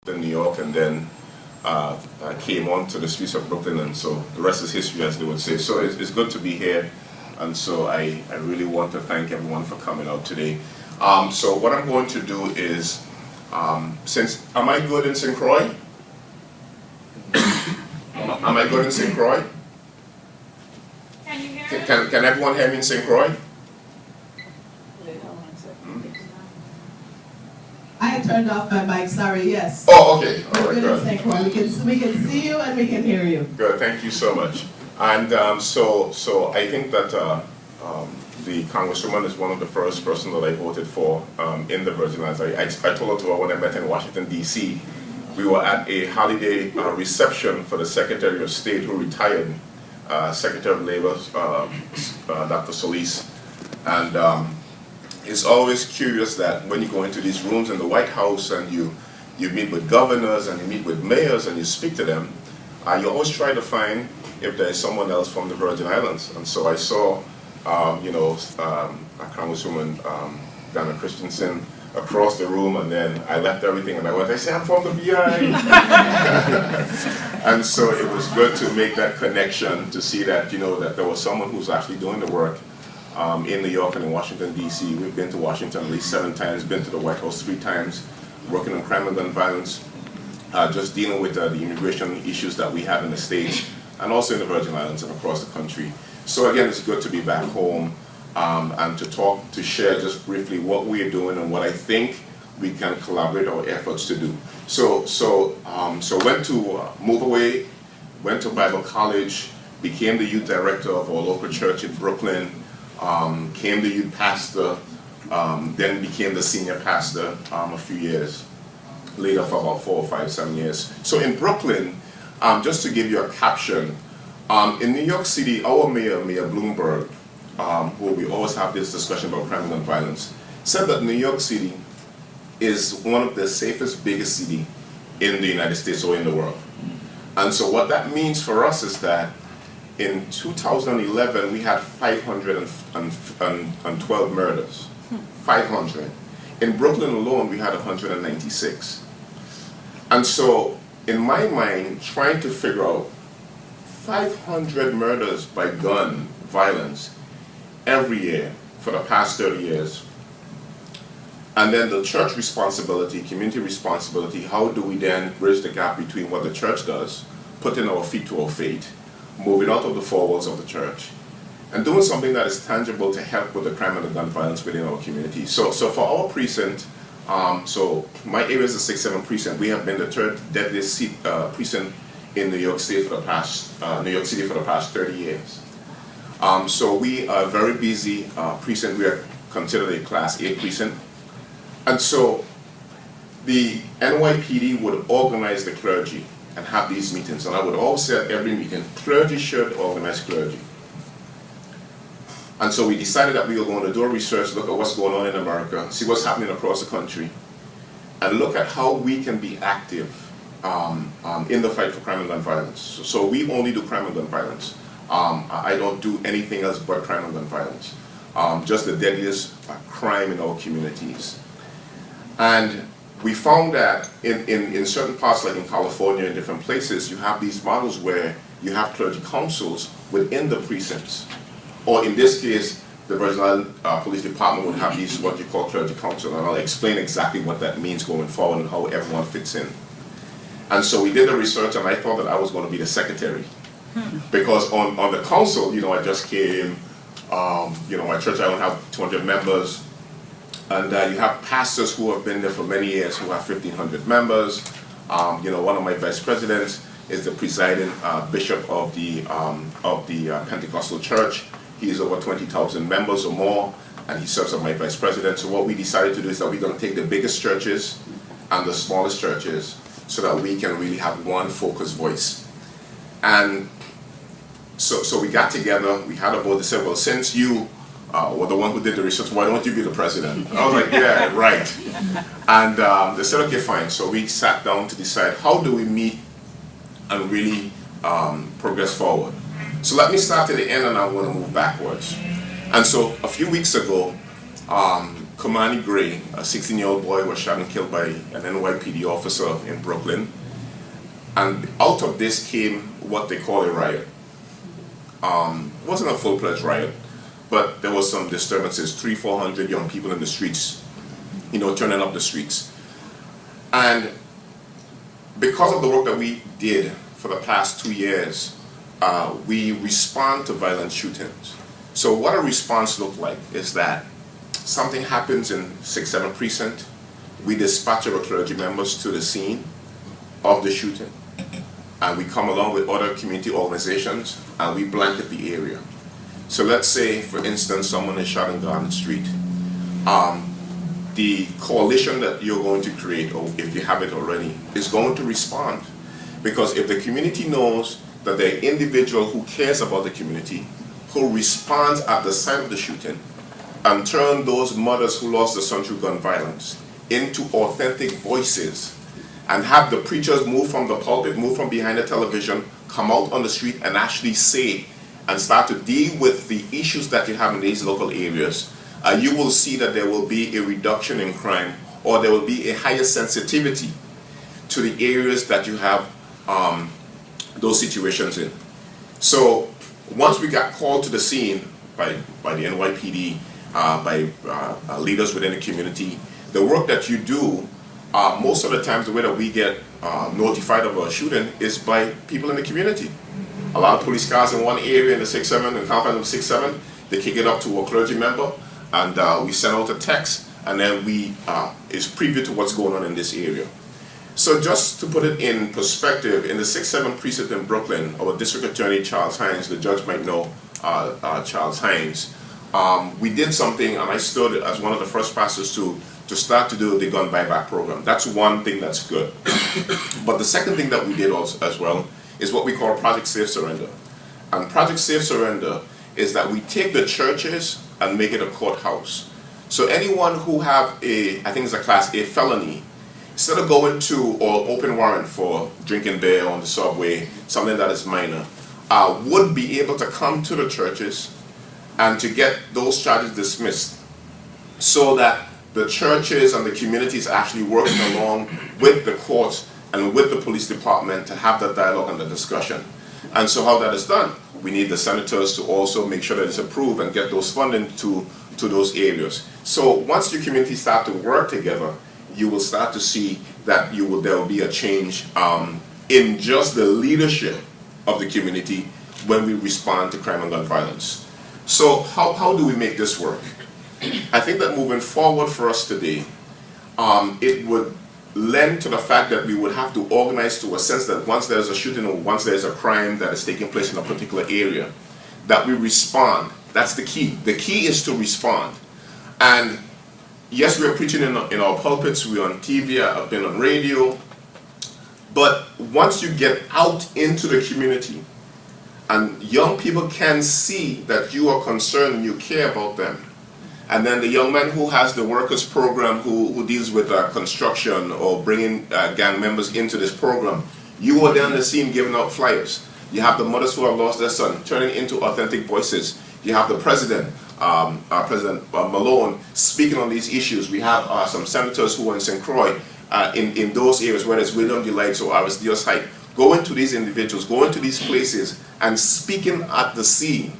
in New York, and then I came on to the streets of Brooklyn, and so the rest is history, as they would say. So it's good to be here, and so I really want to thank everyone for coming out today. So what I'm going to do is, am I good in St. Croix? Am I good in St. Croix? Can you hear me? Can everyone hear me in St. Croix? I had turned off my mic, sorry, yes. Oh, okay. All right, We're good. in St. Croix. We can see you and we can hear you. Good, thank you so much. And so I think that the Congresswoman is one of the first person that I voted for in the Virgin Islands. I told her when I met in Washington, D.C., we were at a holiday reception for the Secretary of State who retired, Secretary of Labor, Dr. Solis. And it's always curious that when you go into these rooms in the White House and you meet with governors and you meet with mayors and you speak to them, you always try to find if there is someone else from the Virgin Islands. And so I saw, Congresswoman Dana Christensen across the room, and then I left everything and I said, I'm from the VI. And so it was good to make that connection, to see that, that there was someone who's actually doing the work in New York and in Washington, D.C. We've been to Washington at least 7 times, been to the White House 3 times, working on crime and gun violence, just dealing with the immigration issues that we have in the States, and also in the Virgin Islands and across the country. So again, it's good to be back home and to share just briefly what we are doing and what I think we can collaborate our efforts to do. So went to move away, went to Bible college, became the youth director of our local church in Brooklyn, came the youth pastor, then became the senior pastor a few years later for about 4 or 5, 7 years. So in Brooklyn, just to give you a caption, in New York City, our mayor, Mayor Bloomberg, who we always have this discussion about crime and gun violence, said that New York City is one of the safest, biggest city in the United States or in the world. And so what that means for us is that in 2011, we had 512 murders. 500. In Brooklyn alone, we had 196. And so, in my mind, trying to figure out 500 murders by gun violence every year for the past 30 years, and then the church responsibility, community responsibility, how do we then bridge the gap between what the church does, putting our feet to our faith, moving out of the 4 walls of the church, and doing something that is tangible to help with the crime and the gun violence within our community. So for our precinct, so my area is the 67th Precinct. We have been the 3rd deadliest precinct in New York State for the past, New York City for the past 30 years. So we are a very busy precinct. We are considered a Class A precinct. And so the NYPD would organize the clergy and have these meetings. And I would always say at every meeting, clergy should organize clergy. And so we decided that we were going to do a research, look at what's going on in America, see what's happening across the country, and look at how we can be active in the fight for crime and gun violence. So we only do crime and gun violence. I don't do anything else but crime and gun violence. Just the deadliest crime in our communities. And we found that in certain parts, like in California and different places, you have these models where you have clergy councils within the precincts. Or in this case, the Virgin Islands Police Department would have these, what you call clergy council, and I'll explain exactly what that means going forward and how everyone fits in. And so we did the research, and I thought that I was going to be the secretary. Because on the council, I just came, my church, I don't have 200 members, and you have pastors who have been there for many years who have 1,500 members. One of my vice presidents is the presiding bishop of the Pentecostal church. He is over 20,000 members or more, and he serves as my vice president. So what we decided to do is that we're going to take the biggest churches and the smallest churches so that we can really have one focused voice. And so we got together, we had a vote. They said, well, since you were the one who did the research, why don't you be the president? And I was like, yeah, right. And they said, okay, fine. So we sat down to decide how do we meet and really progress forward. So let me start at the end and I'm going to move backwards. And so a few weeks ago, Kamani Gray, a 16-year-old boy, was shot and killed by an NYPD officer in Brooklyn. And out of this came what they call a riot. It wasn't a full-fledged riot, but there was some disturbances, 300-400 young people in the streets, turning up the streets. And because of the work that we did for the past 2 years, we respond to violent shootings. So what a response looks like is that something happens in 67th Precinct, we dispatch our clergy members to the scene of the shooting, and we come along with other community organizations and we blanket the area. So let's say, for instance, someone is shot in Garden Street. The coalition that you're going to create, or if you have it already, is going to respond. Because if the community knows that there are individual who cares about the community, who responds at the site of the shooting, and turn those mothers who lost their son through gun violence into authentic voices, and have the preachers move from the pulpit, move from behind the television, come out on the street and actually say and start to deal with the issues that you have in these local areas, you will see that there will be a reduction in crime, or there will be a higher sensitivity to the areas that you have those situations in. So once we got called to the scene by the NYPD, by leaders within the community, the work that you do, most of the times the way that we get notified of a shooting is by people in the community. A lot of police cars in one area in the 6-7, in confines of 6-7, they kick it up to a clergy member, and we send out a text, and then we is preview to what's going on in this area. So just to put it in perspective, in the 6-7 precinct in Brooklyn, our district attorney Charles Hines, the judge might know Charles Hines, we did something, and I stood as one of the first pastors to start to do the gun buyback program. That's one thing that's good. But the second thing that we did also as well is what we call Project Safe Surrender. And Project Safe Surrender is that we take the churches and make it a courthouse. So anyone who have a, I think it's a class A felony, instead of going to or open warrant for drinking beer on the subway, something that is minor, would be able to come to the churches and to get those charges dismissed, so that the churches and the communities are actually working along with the courts and with the police department to have that dialogue and the discussion. And so how that is done, we need the senators to also make sure that it's approved and get those funding to those areas. So once your communities start to work together, you will start to see that there will be a change in just the leadership of the community when we respond to crime and gun violence. So how do we make this work? I think that moving forward for us today, it would lend to the fact that we would have to organize to a sense that once there's a shooting or once there's a crime that is taking place in a particular area, that we respond. That's the key. The key is to respond. And yes, we're preaching in our pulpits, we're on TV, I've been on radio, but once you get out into the community and young people can see that you are concerned and you care about them, and then the young man who has the workers program who deals with construction or bringing gang members into this program, you are down the scene giving out flyers. You have the mothers who have lost their son turning into authentic voices. You have the president, President Malone, speaking on these issues. We have some senators who are in St. Croix, in those areas, whether it's William Delights or Aris Dios Height, going to these individuals, going to these places and speaking at the scene.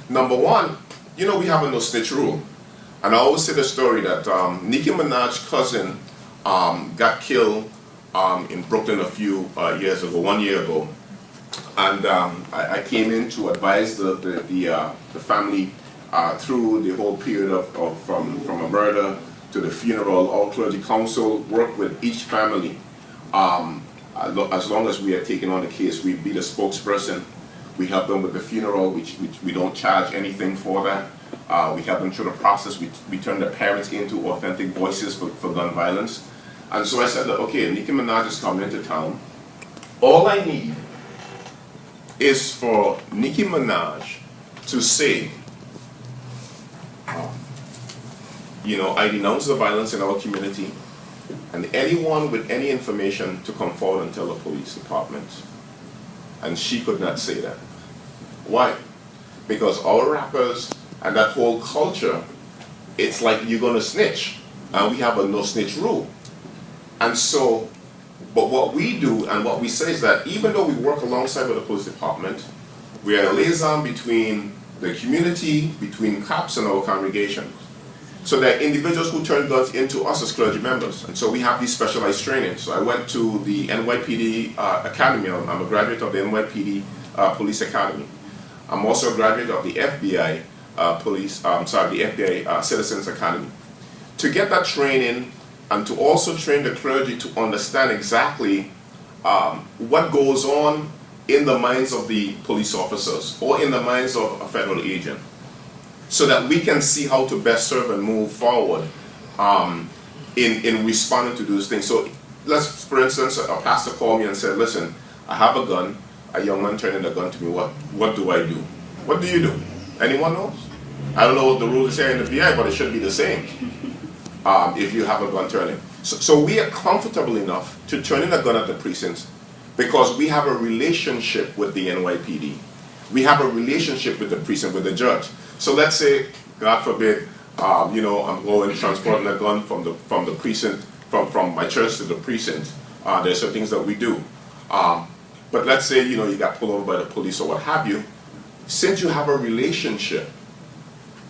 Number one, we have a no snitch rule. And I always say the story that Nicki Minaj's cousin got killed in Brooklyn a few years ago, 1 year ago. And I came in to advise the family through the whole period from a murder to the funeral. All clergy council worked with each family. As long as we are taking on the case, we be the spokesperson. We help them with the funeral, which we don't charge anything for that. We help them through the process. We turn the parents into authentic voices for gun violence. And so I said, that, okay, Nicki Minaj is coming into town. All I need is for Nicki Minaj to say, I denounce the violence in our community, and anyone with any information to come forward and tell the police department. And she could not say that. Why? Because our rappers and that whole culture it's like you're going to snitch. And we have a no snitch rule. And so, but what we do and what we say is that even though we work alongside with the police department, we are a liaison between the community, between cops and our congregation. So there are individuals who turn guns into us as clergy members. And so we have these specialized trainings. So I went to the NYPD Academy. I'm a graduate of the NYPD Police Academy. I'm also a graduate of the FBI the FBI Citizens Academy. To get that training and to also train the clergy to understand exactly what goes on in the minds of the police officers or in the minds of a federal agent, so that we can see how to best serve and move forward in responding to those things. So let's, for instance, a pastor called me and said, listen, I have a gun, a young man turning a gun to me, what do I do? What do you do? Anyone knows? I don't know what the rule is here in the VI, but it should be the same if you have a gun turning. So we are comfortable enough to turn in a gun at the precincts because we have a relationship with the NYPD. We have a relationship with the precinct, with the judge. So let's say, God forbid, I'm going transporting a gun from the precinct, from my church to the precinct. There's some things that we do. But let's say, you got pulled over by the police or what have you. Since you have a relationship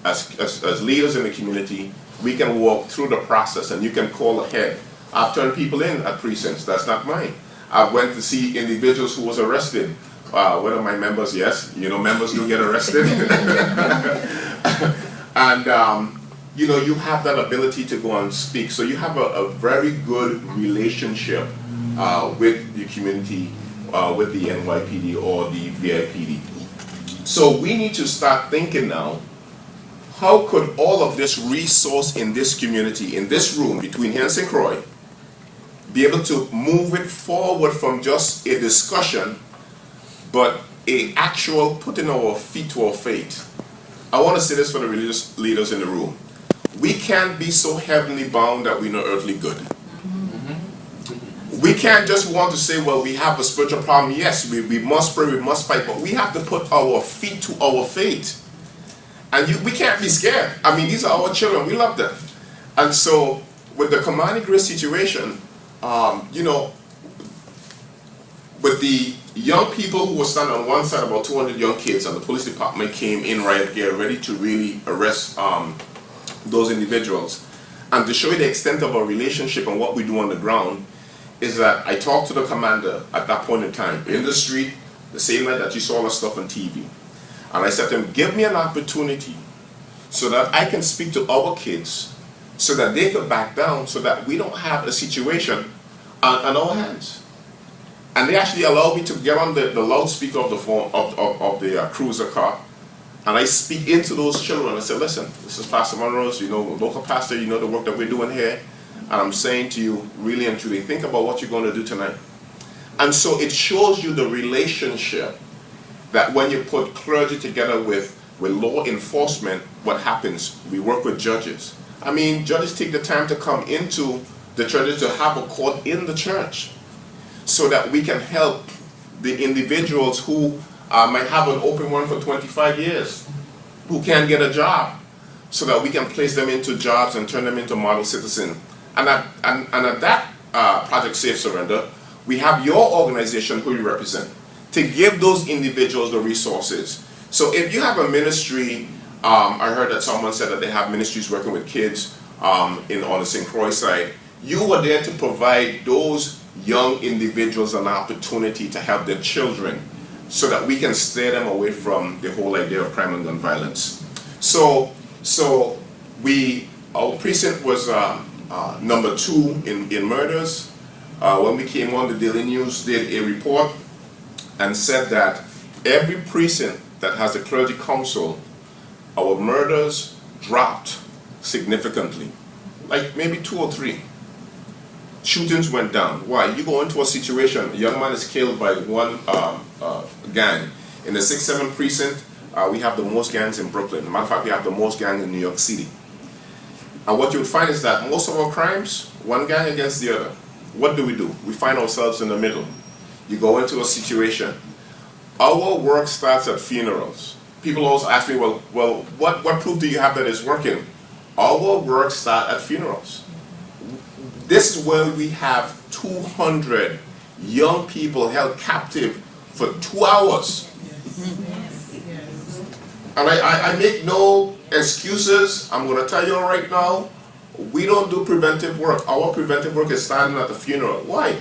as leaders in the community, we can walk through the process and you can call ahead. I've turned people in at precincts, that's not mine. I went to see individuals who was arrested. One of my members, yes, members do get arrested. And, you have that ability to go and speak. So you have a very good relationship with the community, with the NYPD or the VIPD. So we need to start thinking now, how could all of this resource in this community, in this room, between here and St. Croix, be able to move it forward from just a discussion, but a actual putting our feet to our faith. I want to say this for the religious leaders in the room. We can't be so heavenly bound that we know earthly good. We can't just want to say, well, we have a spiritual problem. Yes, we must pray, we must fight, but we have to put our feet to our faith. And we can't be scared. I mean, these are our children. We love them. And so, with the Command and Grace situation, with the young people who were standing on one side, about 200 young kids, and the police department came in riot gear, ready to really arrest those individuals. And to show you the extent of our relationship and what we do on the ground, is that I talked to the commander at that point in time, in the street, the same night that you saw all the stuff on TV. And I said to him, give me an opportunity so that I can speak to our kids so that they could back down, so that we don't have a situation on our hands. And they actually allowed me to get on the loudspeaker of the phone, of the cruiser car, and I speak into those children. I said, listen, this is Pastor Monroe's, local pastor, the work that we're doing here. And I'm saying to you, really and truly, think about what you're going to do tonight. And so it shows you the relationship that when you put clergy together with law enforcement, what happens? We work with judges. I mean, judges take the time to come into the churches to have a court in the church so that we can help the individuals who might have an open one for 25 years, who can't get a job, so that we can place them into jobs and turn them into model citizens. And at that Project Safe Surrender, we have your organization who you represent, to give those individuals the resources. So if you have a ministry, I heard that someone said that they have ministries working with kids on the St. Croix side, you were there to provide those young individuals an opportunity to help their children so that we can steer them away from the whole idea of crime and gun violence. So our precinct was number 2 in murders. When we came on, the Daily News did a report and said that every precinct that has a clergy council, our murders dropped significantly, like maybe 2 or 3. Shootings went down. Why? You go into a situation, a young man is killed by one gang. In the 67th Precinct, we have the most gangs in Brooklyn. As a matter of fact, we have the most gangs in New York City. And what you would find is that most of our crimes, one gang against the other. What do? We find ourselves in the middle. You go into a situation. Our work starts at funerals. People always ask me, well, what proof do you have that it's working? Our work starts at funerals. This is where we have 200 young people held captive for 2 hours. And I make no excuses. I'm going to tell you right now, we don't do preventive work. Our preventive work is starting at the funeral. Why?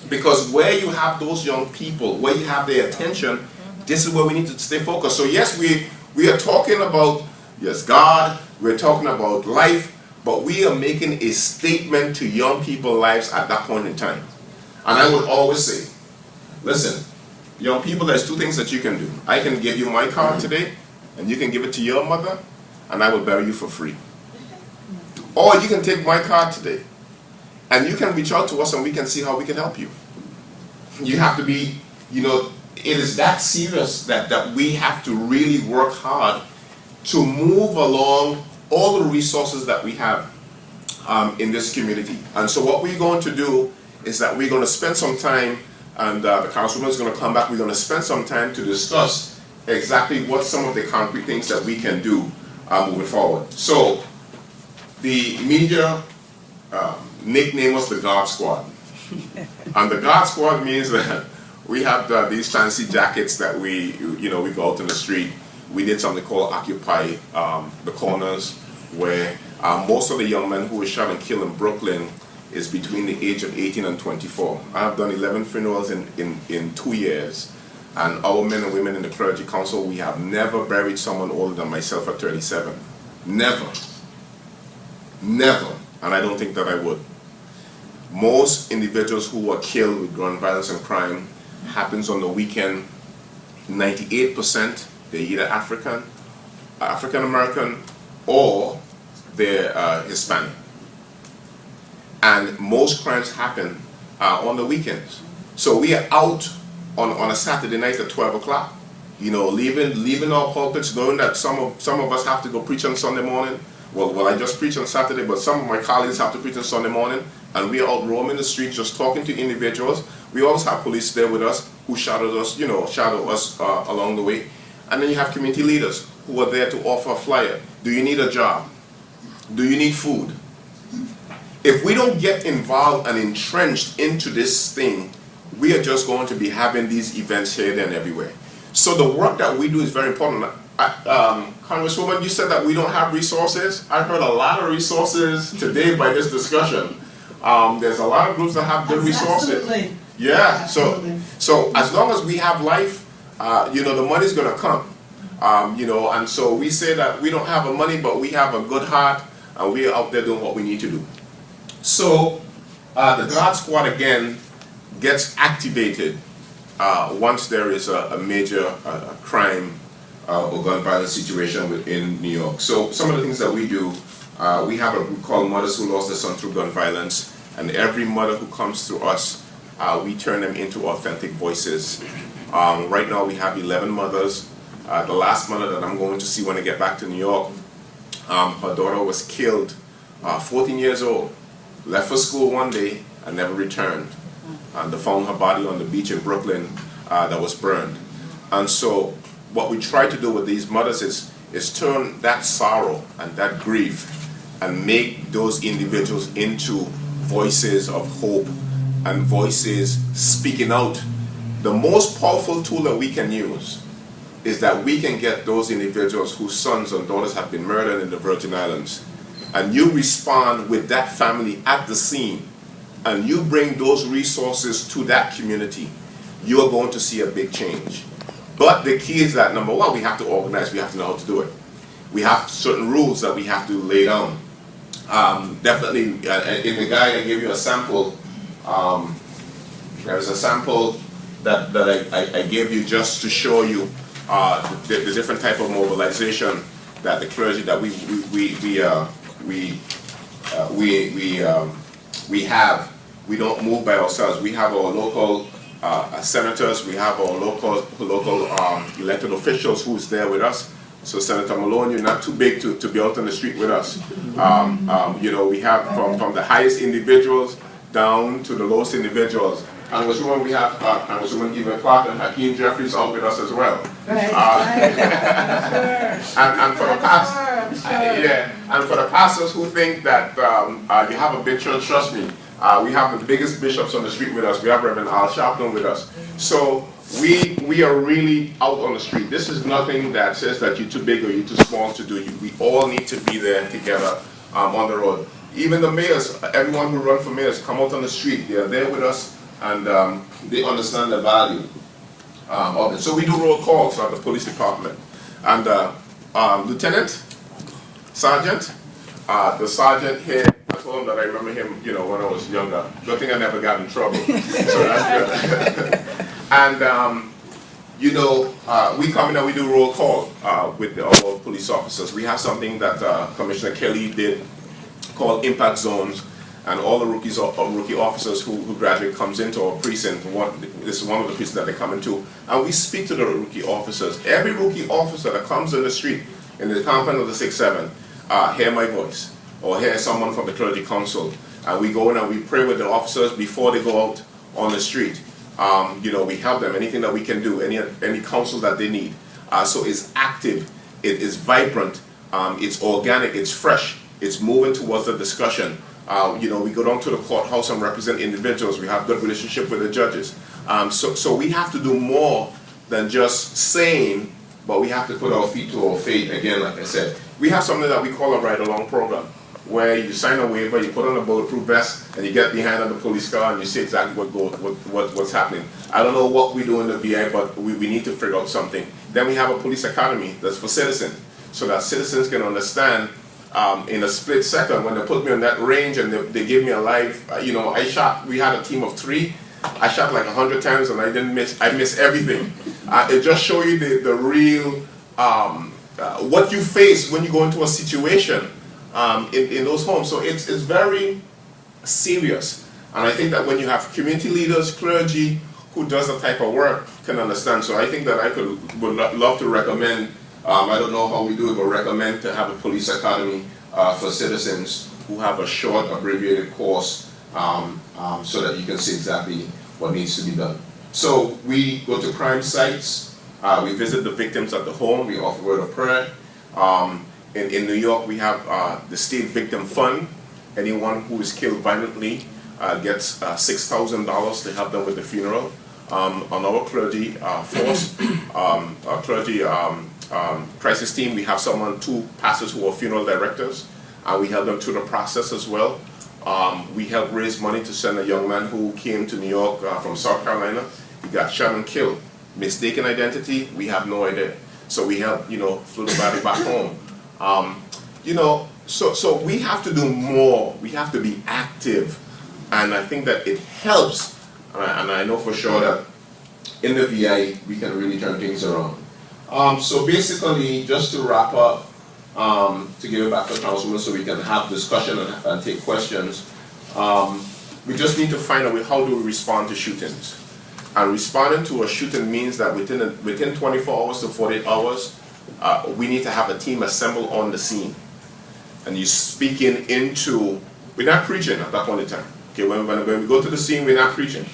Because where you have those young people, where you have their attention, this is where we need to stay focused. So yes, we are talking about, yes, God, we're talking about life, but we are making a statement to young people's lives at that point in time. And I would always say, listen, young people, there's two things that you can do. I can give you my card today, and you can give it to your mother, and I will bury you for free. Or you can take my card today, and you can reach out to us and we can see how we can help you. You have to be, it is that serious that we have to really work hard to move along all the resources that we have in this community. And so what we're going to do is that we're going to spend some time, and the councilwoman is going to come back, we're going to spend some time to discuss exactly what some of the concrete things that we can do moving forward. So the media nickname was the God Squad. And the God Squad means that we have these fancy jackets that we go out in the street. We did something called Occupy the Corners, where most of the young men who were shot and killed in Brooklyn is between the age of 18 and 24. I have done 11 funerals in 2 years. And our men and women in the Clergy Council, we have never buried someone older than myself at 37. Never. Never. And I don't think that I would. Most individuals who are killed with gun violence and crime happens on the weekend. 98%, they're either African American, or they're Hispanic. And most crimes happen on the weekends. So we are out on a Saturday night at 12 o'clock, leaving our pulpits, knowing that some of us have to go preach on Sunday morning. Well, I just preach on Saturday, but some of my colleagues have to preach on Sunday morning, and we are out roaming the streets just talking to individuals. We always have police there with us who shadow us along the way. And then you have community leaders who are there to offer a flyer. Do you need a job? Do you need food? If we don't get involved and entrenched into this thing, we are just going to be having these events here, there, and everywhere. So the work that we do is very important. Congresswoman, you said that we don't have resources. I heard a lot of resources today by this discussion. There's a lot of groups that have good resources. Absolutely. Yeah. Absolutely. So as long as we have life, the money's going to come. And so we say that we don't have the money, but we have a good heart, and we are out there doing what we need to do. So the God Squad again gets activated once there is a major crime or gun violence situation within New York. So some of the things that we do, we have a group called Mothers Who Lost Their Son Through Gun Violence, and every mother who comes to us, we turn them into authentic voices. Right now we have 11 mothers. The last mother that I'm going to see when I get back to New York, her daughter was killed, 14 years old, left for school one day and never returned. And they found her body on the beach in Brooklyn that was burned. And so what we try to do with these mothers is turn that sorrow and that grief and make those individuals into voices of hope and voices speaking out. The most powerful tool that we can use is that we can get those individuals whose sons and daughters have been murdered in the Virgin Islands, and you respond with that family at the scene, and you bring those resources to that community, you are going to see a big change. But the key is that, number one, we have to organize, we have to know how to do it. We have certain rules that we have to lay down. Definitely, in the guide I gave you a sample. There's a sample that I gave you just to show you the different type of mobilization that the clergy that we have. We don't move by ourselves. We have our local senators. We have our local elected officials who's there with us. So Senator Malone, you're not too big to be out on the street with us. We have from the highest individuals down to the lowest individuals. Congresswoman, we have Congresswoman Eva Clark and Hakeem Jeffries out with us as well. Right. And for the past I'm sure. Yeah, and for the pastors who think that you have a big church, trust me, we have the biggest bishops on the street with us. We have Reverend Al Sharpton with us. So we are really out on the street. This is nothing that says that you're too big or you're too small to do. We all need to be there together on the road. Even the mayors, everyone who run for mayors, come out on the street. They are there with us, and they understand the value of it. So we do roll calls at the police department. And Lieutenant, Sergeant, the sergeant here, I told him that I remember him, when I was younger. Good thing I never got in trouble. So that's good. And, we come in and we do roll call with our police officers. We have something that Commissioner Kelly did called impact zones, and all the rookie officers who graduate comes into our precinct. This is one of the precincts that they come into, and we speak to the rookie officers. Every rookie officer that comes in the street in the compound of the 6-7, hear my voice, or hear someone from the clergy council, and we go in and we pray with the officers before they go out on the street. We help them, anything that we can do, any counsel that they need. So it's active, it is vibrant, it's organic, it's fresh, it's moving towards the discussion. We go down to the courthouse and represent individuals. We have good relationship with the judges. So we have to do more than just saying, but we have to put our feet to our feet again, like I said. We have something that we call a ride-along program, where you sign a waiver, you put on a bulletproof vest, and you get behind on the police car and you see exactly what's happening. I don't know what we do in the VI, but we need to figure out something. Then we have a police academy that's for citizens, so that citizens can understand in a split second when they put me on that range and they give me a live, we had a team of 3. I shot like 100 times and I missed everything. It just shows you the real, what you face when you go into a situation in those homes. So it's very serious. And I think that when you have community leaders, clergy, who does that type of work can understand. So I think that I would love to recommend, I don't know how we do it, but recommend to have a police academy for citizens who have a short abbreviated course so that you can see exactly what needs to be done. So we go to crime sites, we visit the victims at the home, we offer word of prayer. In New York, we have the State Victim Fund. Anyone who is killed violently gets $6,000 to help them with the funeral. On our clergy force, our clergy crisis team, we have 2 pastors who are funeral directors, and we help them through the process as well. We help raise money to send a young man who came to New York from South Carolina. He got shot and killed. Mistaken identity, we have no idea. So we help, flew the body back home. So we have to do more. We have to be active, and I think that it helps. And I know for sure that in the VI we can really turn things around. So basically, just to wrap up, to give it back to the councilman so we can have discussion and take questions, we just need to find a way, how do we respond to shootings? And responding to a shooting means that within 24 hours to 48 hours, we need to have a team assembled on the scene. And you're speaking into, we're not preaching at that point in time. Okay, when we go to the scene, we're not preaching.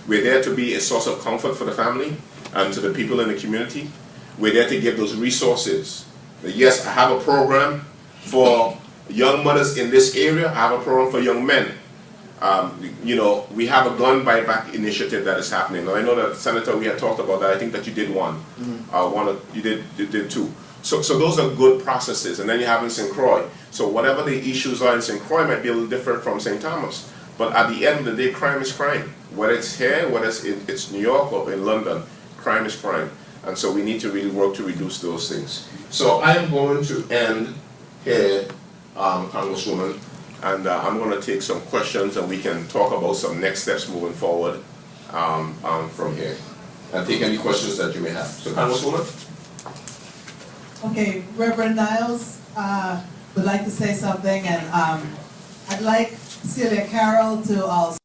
We're there to be a source of comfort for the family and to the people in the community. We're there to give those resources. Yes, I have a program for young mothers in this area. I have a program for young men. We have a gun buyback initiative that is happening. And I know that, Senator, we had talked about that. I think that you did one. You did 2. So those are good processes. And then you have in St. Croix. So whatever the issues are in St. Croix might be a little different from St. Thomas. But at the end of the day, crime is crime. Whether it's here, whether it's New York or in London, crime is crime. And so we need to really work to reduce those things. So I am going to end here, Congresswoman, and I'm going to take some questions and we can talk about some next steps moving forward from here. And take any questions that you may have. So Congresswoman? Okay, Reverend Niles would like to say something, and I'd like Celia Carroll to also